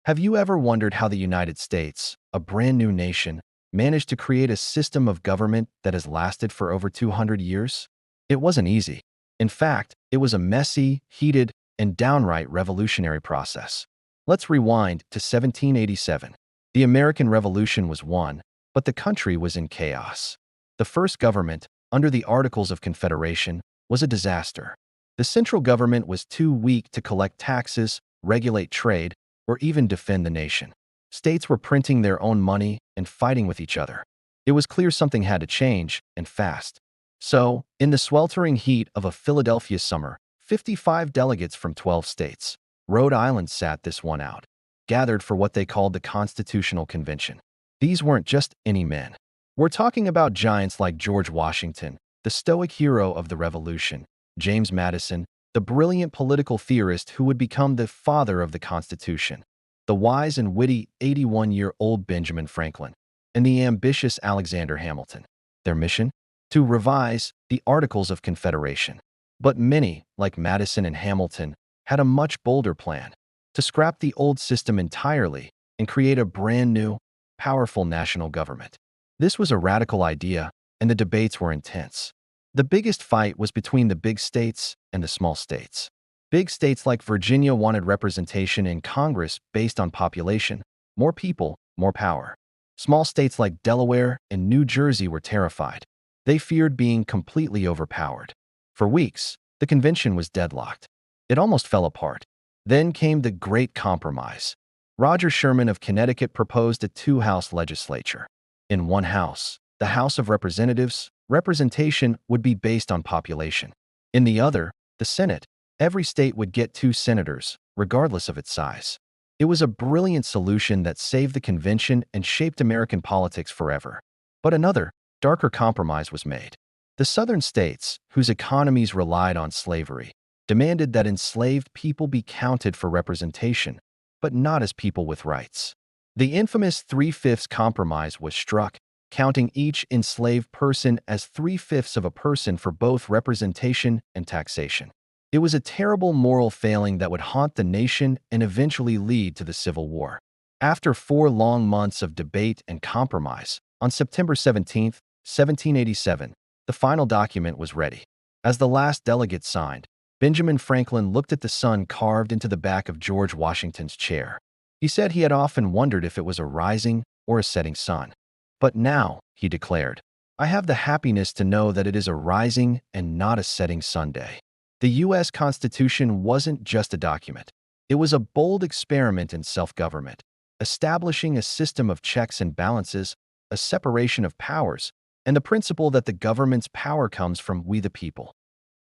Have you ever wondered how the United States, a brand new nation, managed to create a system of government that has lasted for over 200 years? It wasn't easy. In fact, it was a messy, heated, and downright revolutionary process. Let's rewind to 1787. The American Revolution was won, but the country was in chaos. The first government, under the Articles of Confederation, was a disaster. The central government was too weak to collect taxes, regulate trade, or even defend the nation. States were printing their own money and fighting with each other. It was clear something had to change, and fast. So, in the sweltering heat of a Philadelphia summer, 55 delegates from 12 states, Rhode Island sat this one out, gathered for what they called the Constitutional Convention. These weren't just any men. We're talking about giants like George Washington, the stoic hero of the Revolution, James Madison, the brilliant political theorist who would become the father of the Constitution, the wise and witty 81-year-old Benjamin Franklin, and the ambitious Alexander Hamilton. Their mission? To revise the Articles of Confederation. But many, like Madison and Hamilton, had a much bolder plan: to scrap the old system entirely and create a brand new, powerful national government. This was a radical idea, and the debates were intense. The biggest fight was between the big states and the small states. Big states like Virginia wanted representation in Congress based on population: more people, more power. Small states like Delaware and New Jersey were terrified. They feared being completely overpowered. For weeks, the convention was deadlocked. It almost fell apart. Then came the Great Compromise. Roger Sherman of Connecticut proposed a two-house legislature. In one house, the House of Representatives, representation would be based on population. In the other, the Senate, every state would get 2 senators, regardless of its size. It was a brilliant solution that saved the convention and shaped American politics forever. But another, darker compromise was made. The Southern states, whose economies relied on slavery, demanded that enslaved people be counted for representation, but not as people with rights. The infamous 3/5 compromise was struck, counting each enslaved person as 3/5 of a person for both representation and taxation. It was a terrible moral failing that would haunt the nation and eventually lead to the Civil War. After 4 long months of debate and compromise, on September 17, 1787, the final document was ready. As the last delegate signed, Benjamin Franklin looked at the sun carved into the back of George Washington's chair. He said he had often wondered if it was a rising or a setting sun. But now, he declared, I have the happiness to know that it is a rising and not a setting sun day. The U.S. Constitution wasn't just a document. It was a bold experiment in self-government, establishing a system of checks and balances, a separation of powers, and the principle that the government's power comes from we the people.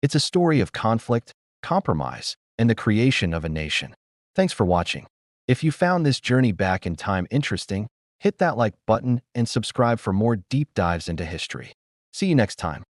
It's a story of conflict, compromise, and the creation of a nation. Thanks for watching. If you found this journey back in time interesting, hit that like button and subscribe for more deep dives into history. See you next time.